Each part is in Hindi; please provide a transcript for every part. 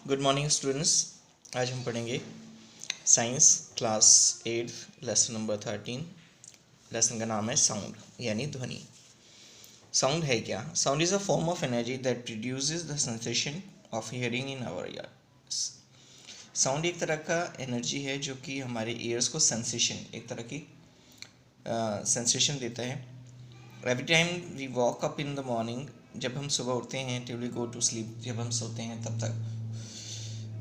Good morning students. आज हम पढ़ेंगे science class 8 lesson number 13। Lesson का नाम है साउंड यानी ध्वनि। साउंड है क्या? Sound is a form of energy that produces the sensation of hearing in our ears. Sound एक तरह का एनर्जी है जो कि हमारे ईयर्स को सेंसेशन, एक तरह की सेंसेशन देता है। Every time we walk up in the morning, जब हम सुबह उठते हैं, till we go to sleep, जब हम सोते हैं तब तक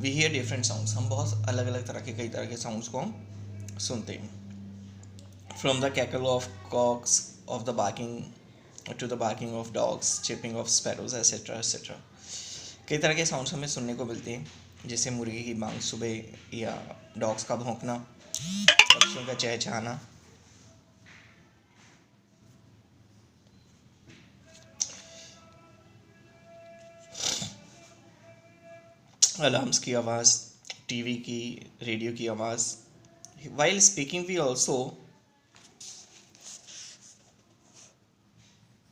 वी हियर डिफरेंट साउंड्स, हम बहुत अलग अलग तरह के कई तरह के साउंड्स को हम सुनते हैं। From the cackle of cocks of the barking to the barking of dogs, chipping of sparrows etcetera etcetera. कई तरह के साउंड्स हमें सुनने को मिलते हैं, जैसे मुर्गी की बांग सुबह या डॉग्स का भौंकना, पक्षियों का चहचहाना। अलार्म्स की आवाज़, टीवी की, रेडियो की आवाज़। While speaking we also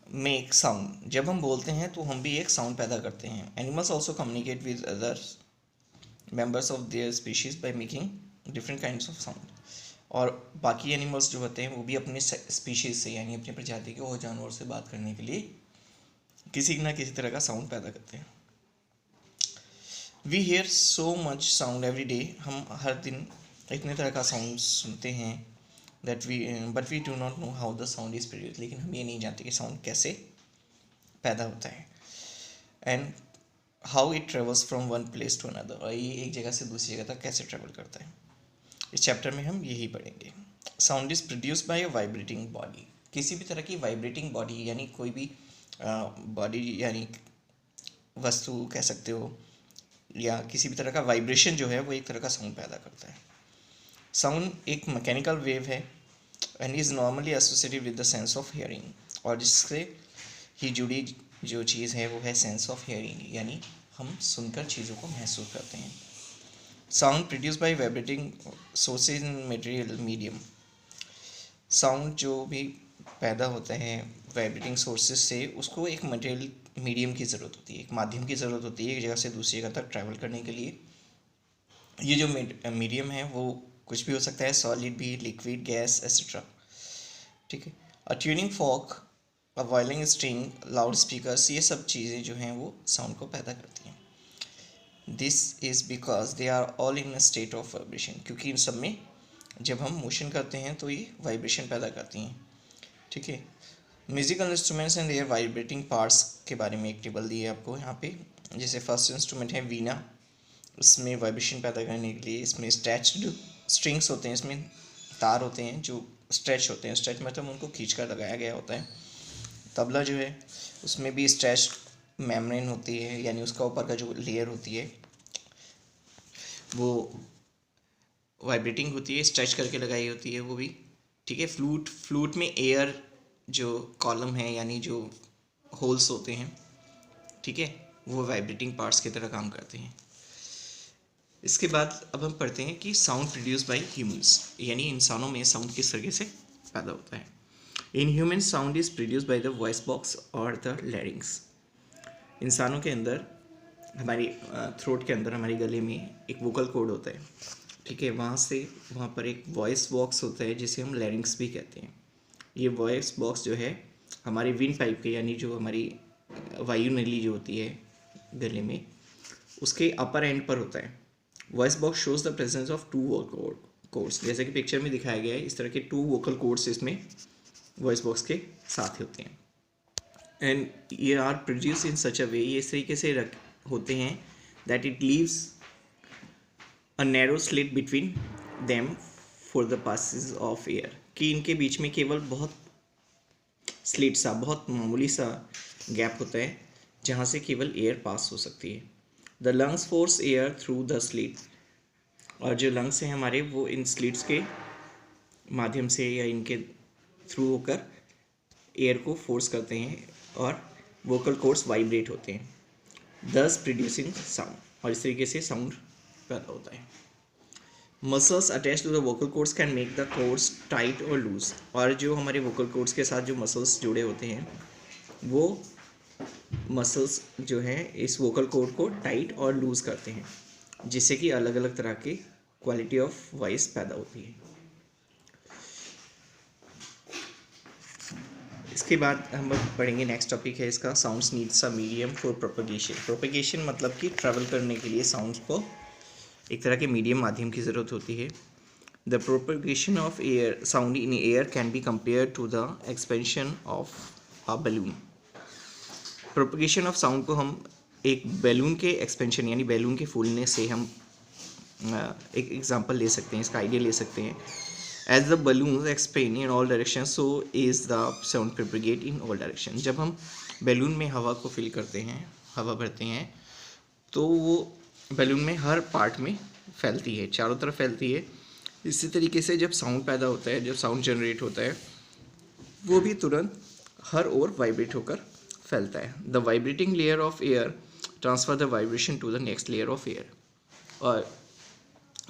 make sound, जब हम बोलते हैं तो हम भी एक साउंड पैदा करते हैं। Animals also communicate with others members of their species by making different kinds of sound. और बाकी एनिमल्स जो होते हैं वो भी अपने स्पीशीज से यानी अपनी प्रजाति के और जानवर से बात करने के लिए किसी न किसी तरह का साउंड पैदा करते हैं। We hear so much sound every day, हम हर दिन इतने तरह का साउंड सुनते हैं but we do not know how the sound is produce, लेकिन हम ये नहीं जानते कि साउंड कैसे पैदा होता है। And how it travels from one place to another, और ये एक जगह से दूसरी जगह तक कैसे ट्रेवल करता है। इस चैप्टर में हम यही पढ़ेंगे। Sound is produce by a vibrating body, किसी भी तरह की वाइब्रेटिंग बॉडी यानी कोई भी बॉडी यानी वस्तु कह सकते हो, या किसी भी तरह का वाइब्रेशन जो है वो एक तरह का साउंड पैदा करता है। साउंड एक मैकेनिकल वेव है and is normally associated with the sense of hearing, और जिससे ही जुड़ी जो चीज़ है वो है सेंस ऑफ हियरिंग, यानी हम सुनकर चीज़ों को महसूस करते हैं। Sound produce by vibrating sources in material medium, sound जो भी पैदा होता है वाइब्रेटिंग सोर्सेज से, उसको एक मटेरियल मीडियम की ज़रूरत होती है, एक माध्यम की ज़रूरत होती है एक जगह से दूसरी जगह तक ट्रैवल करने के लिए। ये जो मीडियम है वो कुछ भी हो सकता है, सॉलिड भी, लिक्विड, गैस एसेट्रा। ठीक है। अ ट्यूनिंग फॉर्क, अ वायलिन स्ट्रिंग, लाउड स्पीकर्स, ये सब चीज़ें जो हैं वो साउंड को पैदा करती हैं। This is because they are all in a state of vibration, क्योंकि इन सब में जब हम मोशन करते हैं तो ये वाइब्रेशन पैदा करती हैं। ठीक है। Musical instruments and their vibrating parts के बारे में एक टेबल दी है आपको यहाँ पे। जैसे फर्स्ट इंस्ट्रूमेंट है वीणा, इसमें वाइब्रेशन पैदा करने के लिए इसमें स्ट्रेच्ड स्ट्रिंग्स होते हैं, इसमें तार होते हैं जो स्ट्रेच होते हैं, स्ट्रेच मतलब उनको खींच कर लगाया गया होता है। तबला जो है उसमें भी स्ट्रेच मेम्ब्रेन होती है, यानी उसका ऊपर का जो लेयर होती है वो वाइब्रेटिंग होती है, स्ट्रेच करके लगाई होती है वो भी। ठीक है। फ्लूट में एयर जो कॉलम है यानी जो होल्स होते हैं, ठीक है, वो वाइब्रेटिंग पार्ट्स की तरह काम करते हैं। इसके बाद अब हम पढ़ते हैं कि साउंड प्रोड्यूस बाय ह्यूमंस, यानी इंसानों में साउंड किस तरीके से पैदा होता है। In human sound is produce by the voice box और द लैरिंग्स। इंसानों के अंदर, हमारी थ्रोट के अंदर, हमारे गले में एक वोकल कॉर्ड होता है। ठीक है। वहाँ पर एक वॉइस बॉक्स होता है जिसे हम लैरिंग्स भी कहते हैं। ये वॉइस बॉक्स जो है हमारे विंड पाइप के, यानी जो हमारी वायु नली जो होती है गले में, उसके अपर एंड पर होता है। Voice box shows the presence of two vocal cords, जैसे कि पिक्चर में दिखाया गया है, इस तरह के टू वोकल कोर्ड्स इसमें वॉइस बॉक्स के साथ होते हैं। एंड ये आर प्रोड्यूस इन सच अ वे, ये इस तरीके से होते हैं that it leaves a narrow slit between them for the passes of air, कि इनके बीच में केवल बहुत स्लिट सा, बहुत मामूली सा गैप होता है जहाँ से केवल एयर पास हो सकती है। The lungs force air through the slit, और जो लंग्स हैं हमारे वो इन स्लिट्स के माध्यम से या इनके थ्रू होकर एयर को फोर्स करते हैं और वोकल कॉर्ड्स वाइब्रेट होते हैं, दस प्रोड्यूसिंग साउंड, और इस तरीके से साउंड पैदा होता है। Muscles attach to the vocal cords can make the cords tight और लूज, और जो हमारे वोकल कॉर्ड्स के साथ जो मसल्स जुड़े होते हैं वो मसल्स जो हैं इस वोकल कॉर्ड को टाइट और लूज करते हैं, जिससे कि अलग अलग तरह की क्वालिटी ऑफ वॉइस पैदा होती है। इसके बाद हम पढ़ेंगे, नेक्स्ट टॉपिक है इसका, sounds needs a medium for propagation. Propagation मतलब कि ट्रैवल करने के लिए साउंड्स को एक तरह के मीडियम माध्यम की ज़रूरत होती है। The propagation of air sound in air can be compare to the expansion of a balloon. Propagation of sound को हम एक बैलून के एक्सपेंशन यानी बैलून के फूलने से हम एक एग्जांपल ले सकते हैं, इसका आइडिया ले सकते हैं। As the balloons expand in all directions, so is the sound propagate in all directions. जब हम बैलून में हवा को फिल करते हैं, हवा भरते हैं, तो वो बैलून में हर पार्ट में फैलती है, चारों तरफ फैलती है। इसी तरीके से जब साउंड पैदा होता है, जब साउंड जनरेट होता है, वो भी तुरंत हर ओर वाइब्रेट होकर फैलता है। The vibrating layer of air transfer the vibration to the next layer of air. और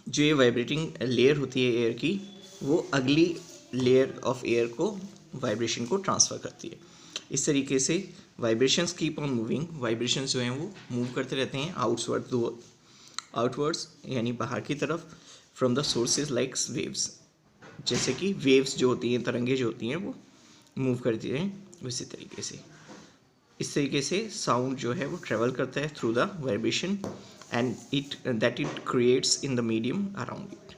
जो ये वाइब्रेटिंग लेयर होती है एयर की, वो अगली लेयर ऑफ एयर को वाइब्रेशन को ट्रांसफ़र करती है। इस तरीके से vibrations keep on moving, vibrations जो हैं वो मूव करते रहते हैं आउटवर्ड्स यानी बाहर की तरफ, from the sources like waves. जैसे कि वेव्स जो होती हैं, तरंगे जो होती हैं, वो मूव करती हैं उसी तरीके से। इस तरीके से साउंड जो है वो ट्रेवल करता है through the vibration and it creates in the medium around it.